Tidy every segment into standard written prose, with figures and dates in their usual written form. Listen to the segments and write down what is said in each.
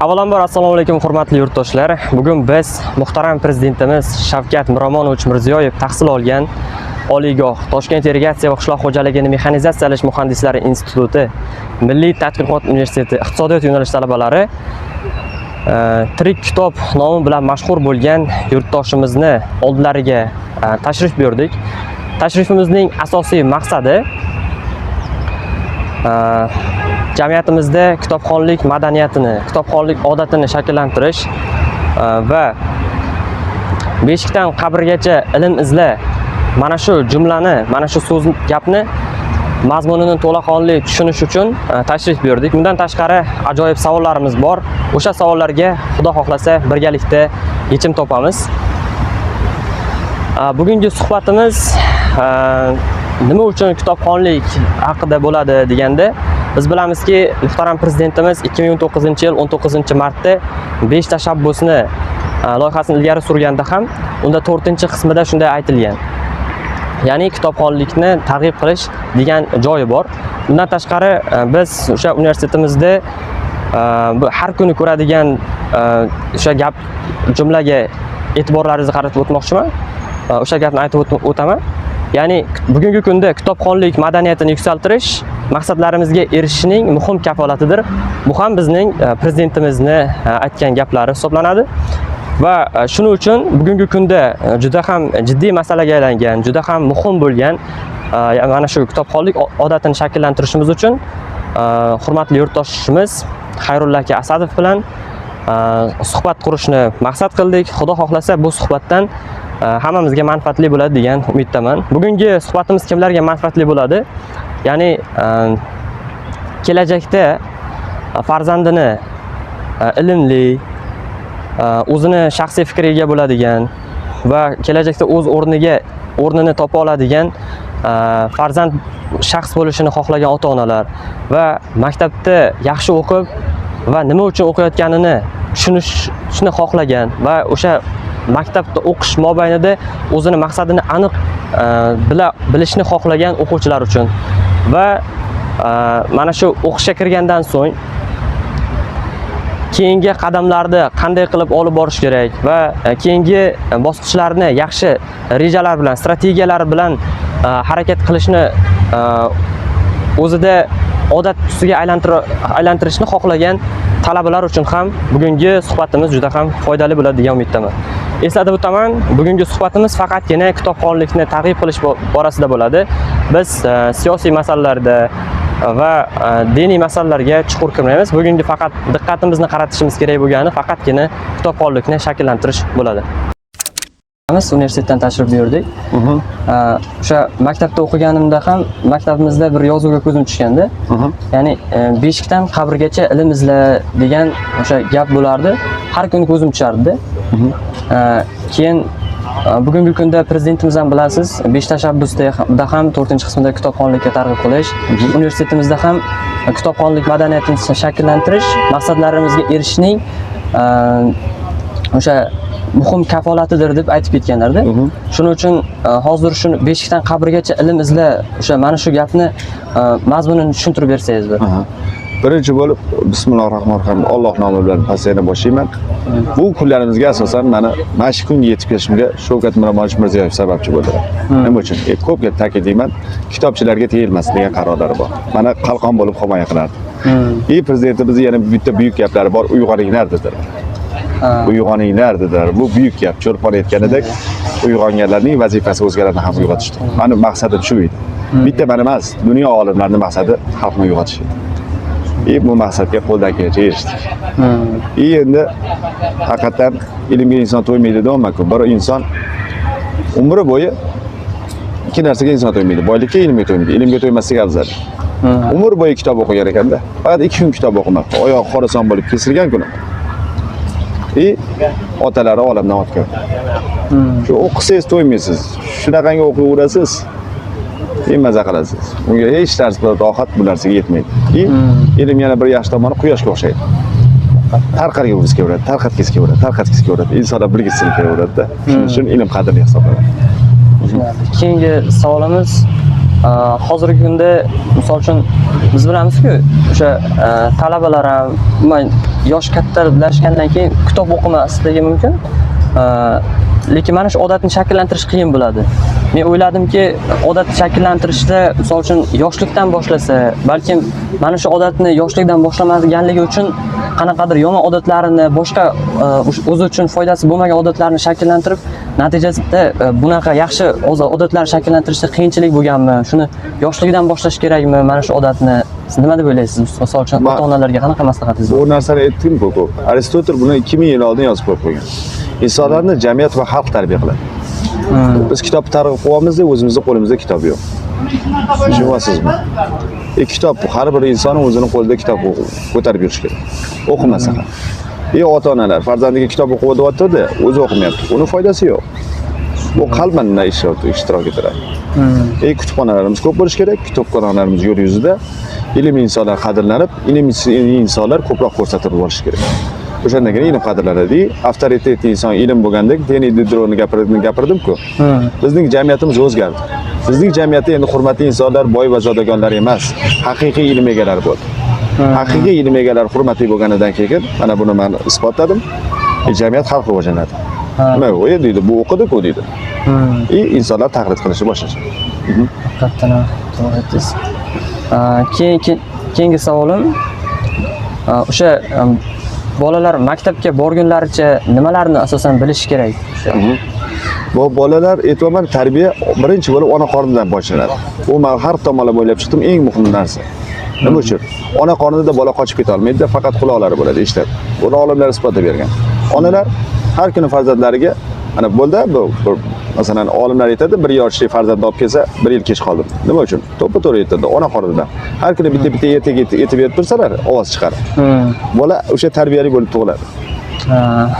Avvalambor assalomu alaykum hurmatli yurtdoshlar. Bugun biz muhtaram prezidentimiz Shavkat Miromonovich Mirziyoyev tahsil olgan oliygoh Toshkent irrigatsiya va qishloq xo'jaligini mexanizatsiyalash muhandislari instituti, Milliy tadqiqot universiteti iqtisodiyot yo'nalishi talabalari tirik kitob nomi bilan mashhur bo'lgan yurtdoshimizni oldilariga tashrif buyurdik. Tashrifimizning asosiy maqsadi jamiyatimizda kitobxonlik madaniyatini, kitobxonlik odatini shakllantirish va beshikdan qabrgacha ilm izla mana shu jumlani, mana shu so'z gapni mazmunini to'laqonli tushunish uchun tashrif buyurdik. Bundan tashqari ajoyib savollarimiz bor. O'sha savollarga Xudo xohlasa birgalikda yechim topamiz. Bugungi suhbatimiz nima uchun kitobxonlik haqida bo'ladi deganda, biz bilamizki, muhtaram prezidentimiz 2019-yil 19-martda 5 tashabbusni loyihasini ilgari surganda ham unda 4-qismida shunday aytilgan. Ya'ni kitobxonlikni targ'ib qilish degan joyi bor. Bundan tashqari biz o'sha universitetimizda har kuni ko'radigan o'sha gap jumlaga e'tiborlaringizni qaratib o'tmoqchiman. O'sha gapni aytib o'taman. Ya'ni bugungi kunda kitobxonlik madaniyatini yuksaltirish maqsadlarimizga erishishning muhim kafolatidir. Bu ham bizning prezidentimizni aytgan gaplari hisoblanadi. Va shuning uchun bugungi kunda juda ham jiddiy masalaga aylangan, juda ham muhim bo'lgan mana shu kitobxonlik odatini shakllantirishimiz uchun hurmatli yurtdoshimiz Xayrulla aka Asadov bilan suhbat qurishni maqsad qildik. Xudo xohlasa bu suhbatdan hammamizga manfaatli bo'ladi degan umiddaman. Bugungi suhbatimiz kimlarga manfaatli bo'ladi? Ya'ni kelajakda farzandini ilmli, o'zini shaxsiy fikriga bo'ladigan va kelajakda o'z o'rnini topa oladigan farzand shaxs bo'lishini xohlagan ota-onalar va maktabda yaxshi o'qib va nima uchun o'qiyotganini tushunishni xohlagan va o'sha maktabda o'qish mobaynida o'zini maqsadini aniq bilishni xohlagan o'quvchilar uchun va mana shu o'qishga kirgandan so'ng keyingi qadamlarni qanday qilib olib borish kerak va keyingi bosqichlarni yaxshi rejalar bilan, strategiyalar bilan harakat qilishni o'zida odat tusiga aylantirishni xohlagan talabalar uchun ham bugungi suhbatimiz juda ham foydali bo'ladi degan umiddaman. Eslatib o'taman, bugungi suhbatimiz faqatgina kitobxonlikni targ'ib qilish borasida bo'ladi. Biz siyosiy masalalarda va diniy masalalarga chuqur kirmaymiz. Bugungi faqat diqqatimizni qaratishimiz kerak bo'lgani faqatgina kitobxonlikni shakllantirish bo'ladi. Biz universitetdan tashrif buyurdik. O'sha maktabda o'qiganimda ham maktabimizda bir yozuvga ko'zim tushganda, ya'ni beshikdan qabrgacha ilm izla degan o'sha gap bo'lardi. Har kuni ko'zim tushardi. Keyin bugungi kunda prezidentimiz ham bilasiz, 5 tashabbusda ham 4-qismida kitobxonlikka targ'ib qilish, universitetimizda ham kitobxonlik madaniyatini shakllantirish maqsadlarimizga erishishning o'sha muhim kafolatidir deb aytib ketganlarda. Shuning uchun hozir shuni beshikdan qabrgacha ilm izla o'sha mana shu gapni mazmunini tushuntirib bersangiz. Birinchi bo'lib Bismillahirrohmanirrohim Alloh nomi bilan pasayna boshlayman. Bu kunlarimizga asosan mana shu kunga yetib kelishimga Shavkat Miromonovich Mirziyoyev sababchi bo'ldi. Nima uchun? Ko'p gap ta'kidlayman, kitobchilarga tegilmasin degan qarorlari bor. Mana qalqon bo'lib himoya qilardi. Prezidentimiz yana bitta buyuk gaplari bor, uyg'oninglar dedilar. Uyg'oninglar dedilar. Bu buyuk gap. Cho'rpon aytganidek, uyg'onganlarning vazifasi o'zgalarni ham uyg'otishdi. Mana maqsadim shu edi. Bitta mana emas, dunyo olimlarining maqsadi xalqni uyg'otish edi. Bu maqsadga qo'ldan kelgancha erishdik. Endi haqiqatan ilmga inson to'ymaydi deyman-ku. Bir inson umri bo'yi ikki narsaga inson to'ymaydi. Boylikka, ilmga to'ymaydi. Ilmga to'ymaslik afzal. Umr bo'yi kitob o'qigan ekanda, faqat 2 kun kitob o'qimabdi. Oyoq xorason bo'lib kesilgan kuni. Otalari olamdan o'tgan. Shu o'qisangiz to'ymaysiz. Shunaqangi o'qiyverasiz. Maza qilasiz. Unga hech narsa rohat bu narsaga yetmaydi. Ilm yana bir yaxshi tomoni quyoshga o'xshaydi. Tarqalgisi kelaveradi, tarqatgisi kelaveradi, tarqatgisi kelaveradi. Insonlar bilgisi kelaveradi-da. Shuning uchun ilm qadrli hisoblanadi. Keyingi savolimiz hozirgi kunda misol uchun biz bilamizku, o'sha talabalar ham umuman yosh kattalashgandan keyin kitob o'qimasligi mumkin. Lekin mana shu odatni shakllantirish qiyin bo'ladi. Men o'yladimki, odatni shakllantirishda misol uchun yoshlikdan boshlasa, balkim mana shu odatni yoshlikdan boshlamaganligi uchun qanaqadir yomon odatlarini, boshqa o'zi uchun foydasi bo'lmagan odatlarni shakllantirib, natijasida bunaqa yaxshi odatlarni shakllantirishda qiyinchilik bo'lganmi? Shuni yoshlikdan boshlash kerakmi mana shu odatni? Siz nima deb o'ylaysiz? Misol uchun ota-onalarga qanaqa maslahatingiz bor? Bu narsani aytdim-ku ko'p. Aristotel buni 2000 yil oldin yozib qo'ygan. İnsanlarni jamiyat va xalq tarbiya qiladi. Biz kitob targ'ib qilyapmiz-da, o'zimizning qo'limizda kitob yo'q. Tushunyapsizmi? Kitob har bir inson o'zining qo'lida kitob ko'tarib yurish kerak. O'qimasa ham. Ota-onalar farzandiga kitob o'qib o'tyapti-da, o'zi o'qimayapti. Uning foydasi yo'q. Bu qalban ishtirok etadi. Kutubxonalarimiz ko'p bo'lishi kerak. Kutubxonalarimiz yo'l yuzida ilmiy insonlar qadrlanib, ilmiy insonlar ko'proq ko'rsatib borish kerak. O'shandagina ilm qadrlanadi. Avtoritetli inson ilm bo'lgandek, diniy didroni gapirdim-ku. Bizning jamiyatimiz o'zgardi. Bizning jamiyatda endi hurmatli insonlar, boy va zodagonlar emas, haqiqiy ilm egalari bo'ldi. Haqiqiy ilm egalari hurmatli bo'lganidan keyin mana buni men isbotladim. Jamiyat xalq rivojlanadi. Nima u deydi, bu o'qidi-ku deydi. Insonlar taqlid qilishni boshlashadi. Kattana, to'g'ri aytdingiz. Keyingi savolim o'sha bolalar maktabga borgunlaricha nimalarni asosan bilish kerak? Bu bolalar aytayman, tarbiya birinchi bo'lib ona qornidan boshlanadi. Bu men har tomonlama o'ylab chiqdim, eng muhim narsa. Nima uchun? Ona qornida bola qochib keta olmaydi, faqat quloqlari bo'ladi, eshitadi. Buni olimlar isbotlab bergan. Onalar har kuni farzandlariga ana bo'ldi, bu masalan olimlar aytadi, 1 yoshli farzand olib kelsa, 1 yil kech qoldim. Nima uchun? To'ppa-to'g'ri aytadi, ona qornidan. Har kuni bitta etib berib tursalar, ovoz chiqaradi. Bola o'sha tarbiyali bo'lib tug'iladi.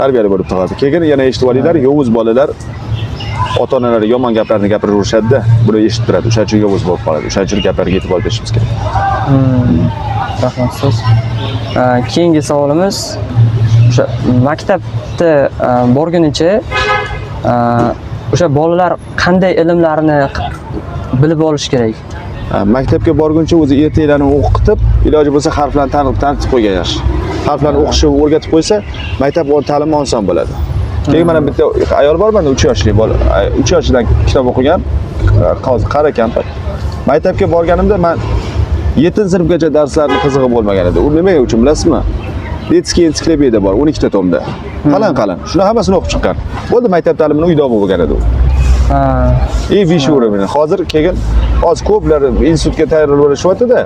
Tarbiyali bo'lib tug'iladi. Keyin yana eshitib olinglar, yovuz bolalar ota-onalari yomon gaplarni gapiraverishadi-da, buni eshitib turadi. O'sha uchun yovuz bo'lib qoladi. O'sha uchun gaplarga e'tibor berishimiz kerak. Rahmat so'z. Keyingi savolimiz o'sha maktabda borgunicha o'sha bolalar qanday ilmlarni bilib olish kerak? Maktabga borguncha o'zi ertaklarni o'qitib, iloji bo'lsa harflarni tanitib qo'ygan yaxshi. Harflarni o'qishni o'rgatib qo'ysa, maktab ta'limi oson bo'ladi. Keyin mana bitta ayol bor, mana 3 yoshli bola, 3 yoshidan kitob o'qigan, qari kampir. Maktabga borganimda men 7-sinfgacha darslarni qizig'i bo'lmagan edi. U nima uchun bilasizmi? Detskiy ensiklopediya bor, 12 ta tomda. Qalin. Shuni hammasini o'qib chiqqan. Bo'ldi, maktab ta'limini uyda o'qigan edi u. Vishi urovni. Hozir keyin ko'plar institutga tayyorlanishyapti-da.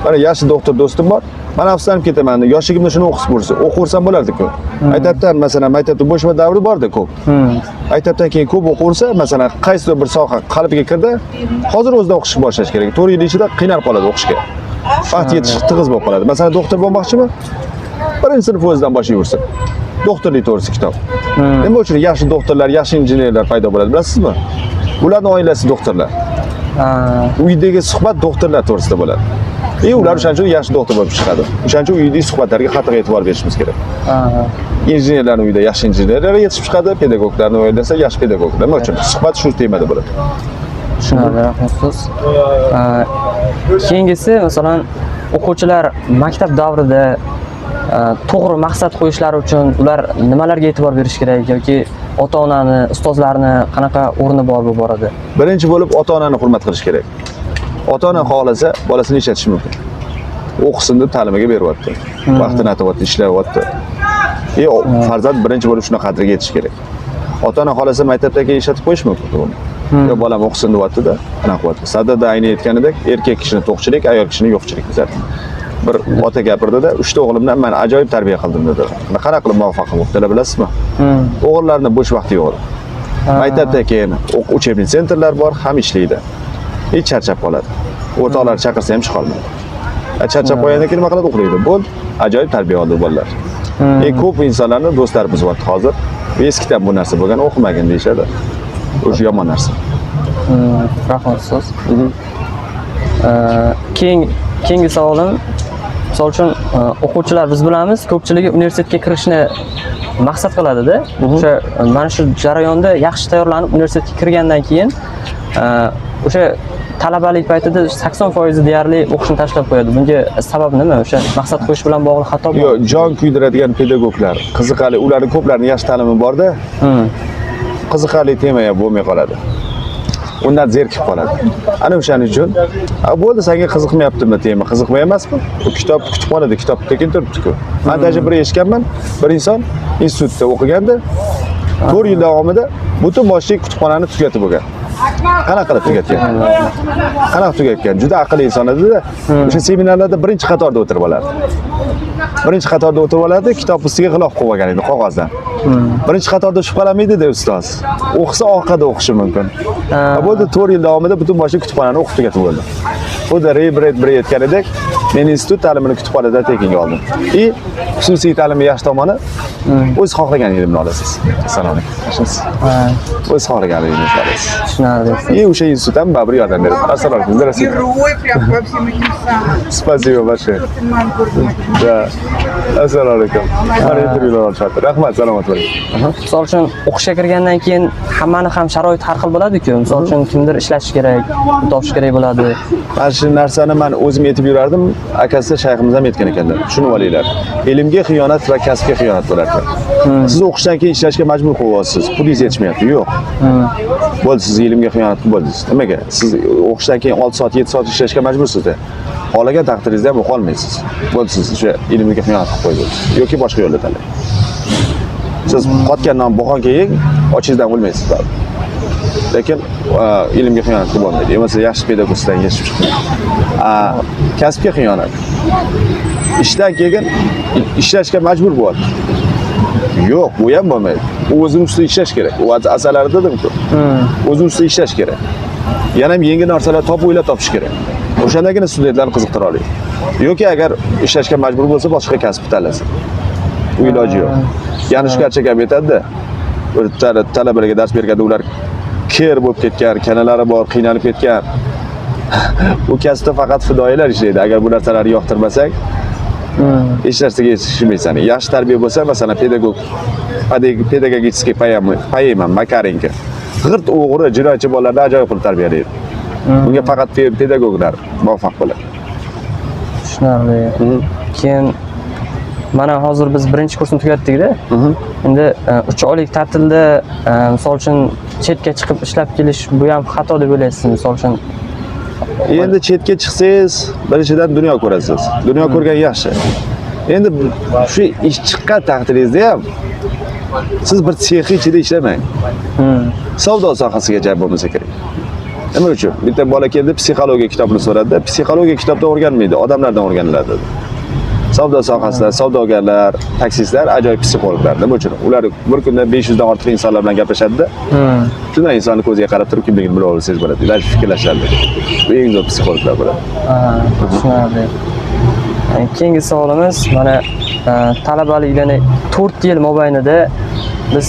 Mana yaxshi doktor do'stim bor. Men afsuslanib ketaman. Yoshligimda shuni o'qirsam bo'lardi-ku. Aytadilar, masalan, maktabda bo'shma davri bor-da ko'p. Maktabdan keyin ko'p o'qirsa, masalan, qaysidir bir soha qalbiga kirdi, hozir o'zida o'qishni boshlash kerak. 4 yil ichida qiynalib qoladi o'qishga. Vaqt yetish tig'iz bo'lib qoladi. Masalan, doktor bo'lmoqchimi? 1-sinf o'zidan boshlayversin. Doktorlik to'g'risi kitob. Nima uchun yaxshi doktorlar, yaxshi injenerlar paydo bo'ladi, bilasizmi? Ularning oilasi doktorlar. Uydagi suhbat doktorlar to'g'risida bo'ladi. Ular o'shaning uchun yaxshi doktor bo'lib chiqadi. O'shaning uchun uydagi suhbatlarga qattiq e'tibor berishimiz kerak. Injenerlarning uyida yaxshi injenerlar yetishib chiqadi, pedagoglarning uyida esa yaxshi pedagoglar. Nima uchun? Suhbat shu temada bo'ladi. Tushunarli, rahmat so'z. Keyingisi, masalan, o'quvchilar maktab davrida to'g'ri maqsad qo'yishlari uchun ular nimalarga e'tibor berish kerak yoki ota-onani, ustozlarni qanaqa o'rni bor bu borada? Birinchi bo'lib ota-onani hurmat qilish kerak. Ota-ona xohlasa, bolasini ishlatish mumkin. O'qisin deb ta'limiga beryapti. Vaqtini atyapti, ishlayapti. Farzand birinchi bo'lib shuna qadriga yetish kerak. Ota-ona xohlasa maktabdagi ishlatib qo'yish mumkin. Yo bolam o'qisin deyapti-da, anaqa qilyapti. Sadada ayni aytganidek, erkak kishini to'qchilik, ayol kishini yo'qchilik bizlar. Bir ota gapirdi-da, 3 ta o'g'limdan men ajoyib tarbiya qildim dedi. Qanaqa qilib muvaffaq bo'libdilar bilasizmi? O'g'illarning bo'sh vaqti yo'q. Maktabda keyin uchebniy sentrlar bor, ham ishlaydi. Hech charchab qoladi. O'rtoqlar chaqirsa ham chiqolmaydi. Charchab qo'ygandan keyin nima qiladi? Uxlaydi. Bo'ldi, ajoyib tarbiya oldi bolalar. Ko'p insonlarning do'stlarimiz bor hozir. Eskidan bu narsa bo'lgan, o'qimagin deyshadi. O'sha yomon narsa. Rahmat so'z. Keyingi savolim, misol uchun o'quvchilar biz bilamiz, ko'pchiligi universitetga kirishni maqsad qiladi-da. O'sha mana shu jarayonda yaxshi tayyorlanib universitetga kirgandan keyin o'sha talabalik paytida 80% deyarli o'qishni tashlab qo'yadi. Bunga sabab nima? O'sha maqsad qo'yish bilan bog'liq xatomi? Yo'q, jon kuydiradigan pedagoglar, qiziqarli, ularning ko'plarining yaxshi ta'limi bor-da. Qiziqarli tema ham bo'lmay qoladi. Undan zerikib qoladi. Ana o'shaning uchun, bo'ldi, senga qiziqmayaptimi tema? Qiziqmay emasmi? Bu kitob kutubxonada kitob tekin turibdi-ku. Men даже bir eshitganman, bir inson institutda o'qiganda 4 yil davomida butun boshli kutubxonani tugatib bo'lgan. Qanaqa qilib tugatgan? Qanaqa tugatgan? Juda aqlli inson edi-da. O'sha seminarlarda birinchi qatorda o'tirib olardi. Birinchi qatorda o'tirib olardi, kitob ustiga g'ilof qo'yib olgan edi qog'ozdan. Birinchi qatorda shubhalamaydi-da ustoz. O'qisa orqada o'qishi mumkin. Bo'ldi 4 yil davomida butun boshli kutubxonani o'qib tugatib bo'ldi. Xuddi bir aytgan edik, men institut ta'limini kutubxonada tekinga oldim. Xususiy ta'limning yaxshi tomoni o'z xohlagan ilmni olasiz. Assalomu alaykum. O'z xohlagan ilmni olasiz. Tushunarli. O'sha institut ham baribir yordam beradi. Assalomu alaykum. Здравствуйте. Герой прям по всем этим самым. Спасибо большое. Да. Assalomu alaykum. Mana intervyular olishyapti. Rahmat, salomat bo'ling. Misol uchun o'qishga kirgandan keyin hammani ham sharoit har xil bo'ladi-ku. Misol uchun kimdir ishlash kerak, topish kerak bo'ladi. Mana shu narsani men o'zim aytib yurardim, akasi shayximiz ham aytgan ekanlar. Tushunib olinglar. Ilmga xiyonat va kasbga xiyonat bo'lar ekan. Siz o'qishdan keyin ishlashga majbur qilyapsiz. Pulingiz yetishmayapti. Yo'q. Bo'ldi, siz ilmga xiyonat qilib bo'ldingiz. Nimaga? Siz o'qishdan keyin 6 soat, 7 soat ishlashga majbursiz-da. Xohlagan taqdiringizda ham qolmaysiz. Bo'ldi, siz o'sha ilmga xiyonat qilib qo'ydingiz yoki boshqa yo'lda tanlang. Siz qotgan non buxonga yeng, ochingizdan o'lmaysiz. Lekin ilmga xiyonat qilib bo'lmaydi. Emas, yaxshi pedagogdan yetishib chiqing. Kasbga xiyonat. Ishdan keyin ishlashga majbur bo'lyapti. Yo'q, bu ham bo'lmaydi. U o'zining ustida ishlash kerak. U asalari dedim-ku. O'zining ustida ishlash kerak. Yana ham yangi narsalar o'ylab topish kerak. O'shandagina studentlarni qiziqtira oladi. Yoki agar ishlashga majbur bo'lsa, boshqa kasb tanlasin. U iloji yo'q. Yanushkarcha gap aytadi-da. Talabalarga dars berganda ular ker bo'lib ketgan, kanalari bor, qiynalib ketgan. U kasbda faqat fidoyilar ishlaydi. Agar bu narsalarni yoqtirmasak, hech narsaga yetishmaysan. Yaxshi tarbiya bo'lsa, masalan, pedagogический поэма Makarenko. G'irt o'g'ri, jinoyatchi bolalarni ajoyib qilib tarbiyalaydi. Bunga faqat pedagoglar muvaffaq bo'ladi. Tushunarli. Keyin mana hozir biz birinchi kursni tugatdik-da. Endi 3 oylik ta'tilda misol uchun chetga chiqib ishlab kelish bu ham xato deb o'ylaysizmi? Misol uchun endi chetga chiqsangiz, birinchidan dunyo ko'rasiz. Dunyo ko'rgan yaxshi. Endi shu ish chiqqan taqdiringizda ham siz bir sex ichida ishlamang. Savdo sohasiga jalb bo'lmasa kerak. Nima uchun? Bitta bola keldi, psixologiya kitobini so'radi. Psixologiya kitobdan o'rganmaydi, odamlardan o'rganiladi. Savdo sohasida savdogarlar, taksistlar ajoyib psixologlar. Nima uchun? Ular bir kunda 500 dan ortiq insonlar bilan gaplashadi-da. Shunday insonni ko'ziga qarab turib kimligini bilib olsangiz bo'ladi. Ular fikrlashadi. Bu eng zo'r psixologlar bo'ladi. Tushunarli. Keyingi savolimiz mana talabalikdan 4 yil mobaynida biz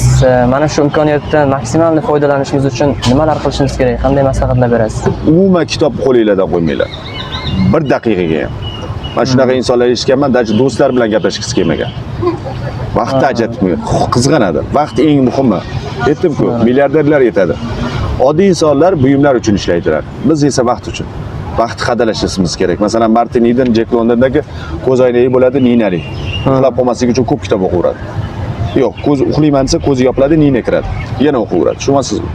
mana shu imkoniyatdan maksimalni foydalanishimiz uchun nimalar qilishimiz kerak? Qanday maslahatlar berasiz? Umuman kitob qo'lingizdan qo'ymanglar. 1 daqiqaga ham. Men shunaqa insonlar eshitganman, даже do'stlar bilan gaplashgisi kelmagan. Vaqtni ajratmaydi, qizg'anadi. Vaqt eng muhimi. Aytdim-ku, milliarderlar yetadi. Oddiy insonlar buyumlar uchun ishlaydilar. Biz esa vaqt uchun. Vaqtni qadrlashimiz kerak. Masalan, Martin Eden, Jack Londondagi ko'z oynagi bo'ladi, ninalik. Uxlab qolmaslik uchun ko'p kitob o'qiyveradi. Yo'q, ko'z uxlayman desa ko'zi yopiladi, nina kiradi. Yana o'qiyveradi. Tushunasizmi?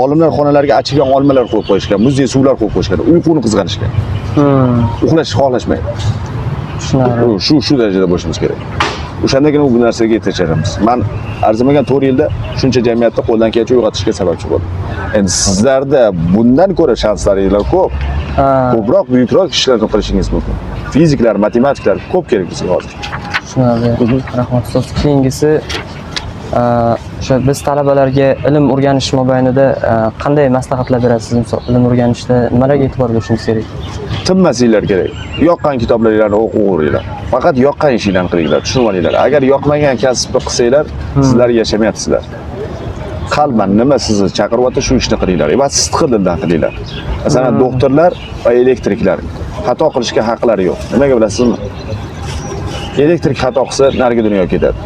Olimlar xonalariga achigan olmalar qo'yib qo'yishgan, muzday suvlar qo'yib qo'yishgan, uyquni qizg'anishgan. Uxlashni xohlashmaydi. Tushunarli. Shu darajada bo'lishimiz kerak. O'shandagina bu narsaga yetishamiz. Men arzimagan 4 yilda shuncha jamiyatni qo'ldan kelgancha uyg'otishga sababchi bo'ldim. Endi sizlarda bundan ko'ra shanslaringiz ko'p. Ko'proq, buyukroq ishlarni qilishingiz mumkin. Fiziklar, matematiklar ko'p kerak bizga hozir. Tushunarli. Rahmat ustoz. Keyingisi o'sha biz talabalarga ilm o'rganish mobaynida qanday maslahatlar berasiz? Ilm o'rganishda nimalarga e'tibor berishimiz kerak? Tinmasinglar kerak. Yoqqan kitoblaringlarni o'qiyveringlar. Faqat yoqqan ishinglarni qilinglar, tushunib olinglar. Agar yoqmagan kasbni qilsanglar, sizlar yashamayapsizlar. Qalban nima sizni chaqiryapti, shu ishni qilinglar. Va sidqi dildan qilinglar. Masalan, doktorlar va elektriklar xato qilishga haqlari yo'q. Nimaga bilasizmi? Elektrik xato qilsa, narigi dunyoga ketadi.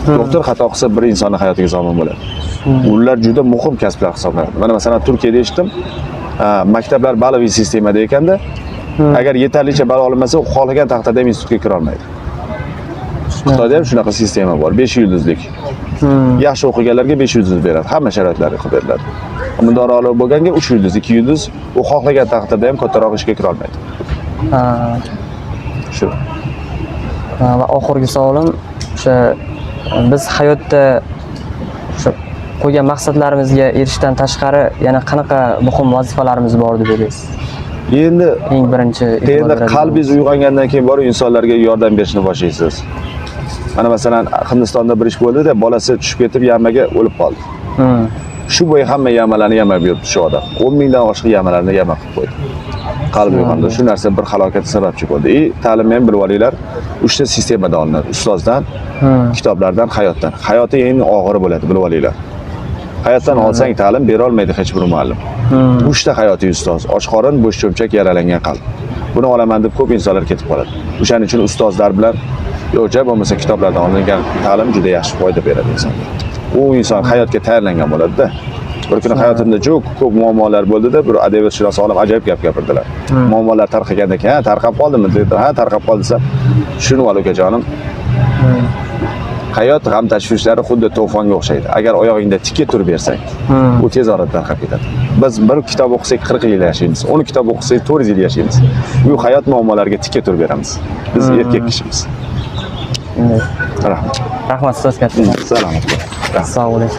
Doktor xato qilsa bir insonning hayotiga zomin bo'ladi. Ular juda muhim kasblar hisoblanadi. Mana masalan Turkiyada eshitdim, maktablar baloviy sistemada ekanda, agar yetarlicha balo olmasa, u xohlagan taqdirda ham institutga kira olmaydi. Xitoyda ham shunaqa sistema bor, 5 yulduzlik. Yaxshi o'qiganlarga 5 yulduz beradi, hamma sharoitlarga qilib beriladi. Undoroli bo'lganga 3 yulduz, 2 yulduz, u xohlagan taqdirda ham kattaroq ishga kira olmaydi. Shu. Va oxirgi savolim o'sha biz hayotda o'sha qo'ygan maqsadlarimizga erishishdan tashqari yana qanaqa muhim vazifalarimiz bor deb o'ylaysiz? Endi Eng birinchi qalbingiz uyg'ongandan keyin borib insonlarga yordam berishni boshlaysiz. Mana masalan Hindistonda bir ish bo'ldi-da, bolasi tushib ketib yamaga o'lib qoldi. Shu bo'yi hamma yamalarni yamab yuribdi shu odam. 10 mingdan oshiq yamalarni yama qilib qo'ydi. Qalbi uyg'ondi. Shu narsa bir halokatga sababchi bo'ldi. Ta'limni ham bilib olinglar. 3 ta sistemadan olinadi. Ustozdan, kitoblardan, hayotdan. Hayoti eng og'iri bo'ladi, bilib olinglar. Hayotdan olsang ta'lim bera olmaydi hech bir muallim. 3 ta hayotiy ustoz, ochqorin, bo'sh cho'mchak, yaralangan qalb. Buni olaman deb ko'p insonlar ketib qoladi. O'shaning uchun ustozlar bilan yo'qcha bo'lmasa kitoblardan olingan ta'lim juda yaxshi foyda beradi insonga. U inson hayotga tayyorlangan bo'ladi-da. Bir kuni hayotimda ko'p muammolar bo'ldi-da, bir adabiyot olim ajoyib gap gapirdilar. Muammolar tarqagandan keyin, tarqab qoldimi dedilar. Ha, tarqab qoldi desam, shuni ol ukajonim. Hayot g'am tashvishlari xuddi to'fonga o'xshaydi. Agar oyog'ingda tikka turib bersang, u tez orada tarqab ketadi. Biz bir kitob o'qisak 40 yil yashaymiz, 10 kitob o'qisak 400 yil yashaymiz. Bu hayot muammolariga tikka turib beramiz. Biz erkak kishimiz. Rahmat. Rahmat, so'z katta. Salomat bo'ling. Sog' bo'ling.